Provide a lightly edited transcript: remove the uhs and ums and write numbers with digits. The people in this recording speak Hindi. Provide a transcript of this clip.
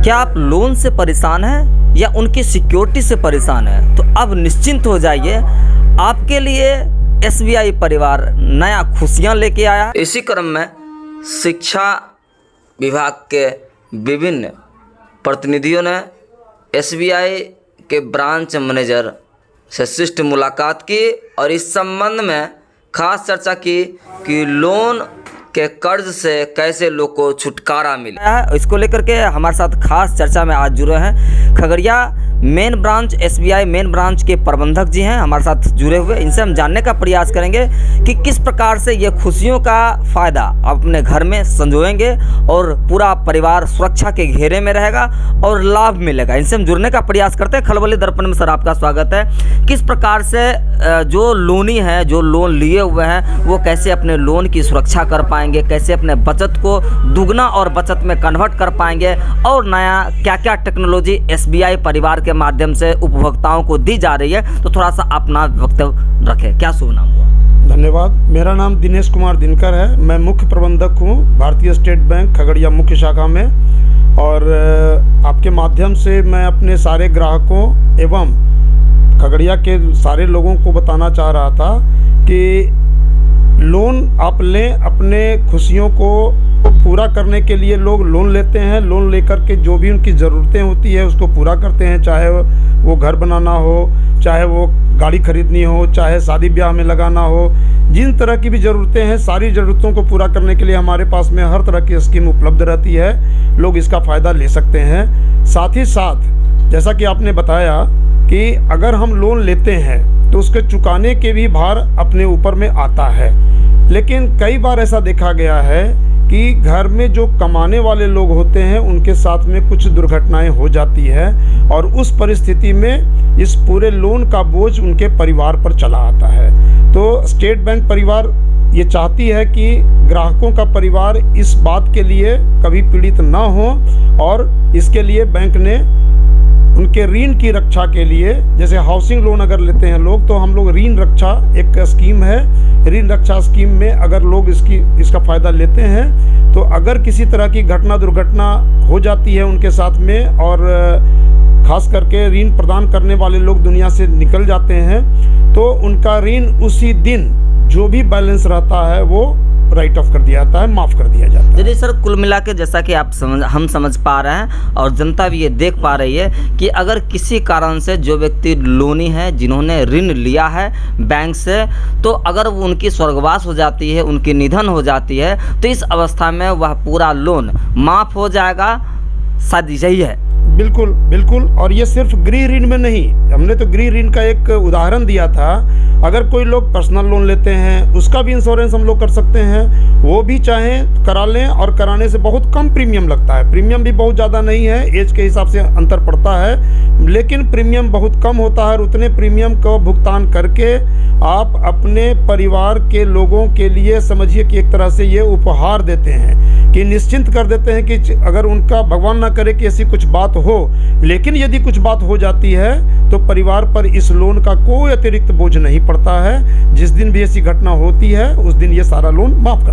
क्या आप लोन से परेशान हैं या उनकी सिक्योरिटी से परेशान हैं? तो अब निश्चिंत हो जाइए, आपके लिए SBI परिवार नया खुशियां लेके आया। इसी क्रम में शिक्षा विभाग के विभिन्न प्रतिनिधियों ने SBI के ब्रांच मैनेजर से शिष्ट मुलाकात की और इस संबंध में खास चर्चा की कि लोन के कर्ज से कैसे लोग को छुटकारा मिले। इसको लेकर के हमारे साथ खास चर्चा में आज जुड़े हैं Khagaria main branch SBI main branch के प्रबंधक जी हैं हमारे साथ जुड़े हुए। इनसे हम जानने का प्रयास करेंगे कि किस प्रकार से ये खुशियों का फ़ायदा अपने घर में संजोएंगे और पूरा परिवार सुरक्षा के घेरे में रहेगा और लाभ मिलेगा। इनसे हम जुड़ने का प्रयास करते हैं। खलबली दर्पण में सर आपका स्वागत है। किस प्रकार से जो लोनी है, जो लोन लिए हुए हैं, वो कैसे अपने लोन की सुरक्षा कर पाएंगे, कैसे अपने बचत को दुगना और बचत में कन्वर्ट कर पाएंगे और नया क्या क्या टेक्नोलॉजी SBI परिवार के माध्यम से उपभोक्ताओं को दी जा रही है। तो थोड़ा सा अपना वक्तव्य रखें। क्या शुभ नाम हुआ? धन्यवाद। मेरा नाम दिनेश कुमार दिनकर है। मैं मुख्य प्रबंधक हूँ भारतीय स्टेट बैंक खगड़िया मुख्य शाखा में और आपके माध्यम से मैं अपने सारे ग्राहकों एवं खगड़िया के सारे लोगों को बताना चाह रहा था कि लोन आप लें, अपने खुशियों को पूरा करने के लिए लोग लोन लेते हैं। लोन लेकर के जो भी उनकी ज़रूरतें होती है उसको पूरा करते हैं, चाहे वो घर बनाना हो, चाहे वो गाड़ी खरीदनी हो, चाहे शादी ब्याह में लगाना हो, जिन तरह की भी ज़रूरतें हैं सारी ज़रूरतों को पूरा करने के लिए हमारे पास में हर तरह की स्कीम उपलब्ध रहती है। लोग इसका फ़ायदा ले सकते हैं। साथ ही साथ जैसा कि आपने बताया कि अगर हम लोन लेते हैं तो उसके चुकाने के भी भार अपने ऊपर में आता है, लेकिन कई बार ऐसा देखा गया है कि घर में जो कमाने वाले लोग होते हैं उनके साथ में कुछ दुर्घटनाएं हो जाती है और उस परिस्थिति में इस पूरे लोन का बोझ उनके परिवार पर चला आता है। तो स्टेट बैंक परिवार ये चाहती है कि ग्राहकों का परिवार इस बात के लिए कभी पीड़ित ना हो और इसके लिए बैंक ने उनके ऋण की रक्षा के लिए, जैसे हाउसिंग लोन अगर लेते हैं लोग तो हम लोग ऋण रक्षा एक स्कीम है। ऋण रक्षा स्कीम में अगर लोग इसका फ़ायदा लेते हैं तो अगर किसी तरह की घटना दुर्घटना हो जाती है उनके साथ में और ख़ास करके ऋण प्रदान करने वाले लोग दुनिया से निकल जाते हैं तो उनका ऋण उसी दिन जो भी बैलेंस रहता है वो राइट ऑफ कर दिया जाता है, माफ़ कर दिया जाता है। चलिए सर, कुल मिला के जैसा कि हम समझ पा रहे हैं और जनता भी ये देख पा रही है कि अगर किसी कारण से जो व्यक्ति लोनी है, जिन्होंने ऋण लिया है बैंक से, तो अगर वो उनकी स्वर्गवास हो जाती है, उनकी निधन हो जाती है, तो इस अवस्था में वह पूरा लोन माफ़ हो जाएगा। शायद यही है। बिल्कुल बिल्कुल। और ये सिर्फ गृह ऋण में नहीं, हमने तो गृह ऋण का एक उदाहरण दिया था। अगर कोई लोग पर्सनल लोन लेते हैं उसका भी इंश्योरेंस हम लोग कर सकते हैं, वो भी चाहें करा लें और कराने से बहुत कम प्रीमियम लगता है। प्रीमियम भी बहुत ज़्यादा नहीं है, एज के हिसाब से अंतर पड़ता है, लेकिन प्रीमियम बहुत कम होता है और उतने प्रीमियम को भुगतान करके आप अपने परिवार के लोगों के लिए समझिए कि एक तरह से ये उपहार देते हैं कि निश्चिंत कर देते हैं कि अगर उनका भगवान ना करे कि ऐसी कुछ बात हो, लेकिन यदि कुछ बात हो जाती है तो परिवार पर इस लोन का कोई अतिरिक्त बोझ नहीं पड़ता है। जिस दिन भी ऐसी घटना होती है उस दिन ये सारा लोन माफ़ करता है।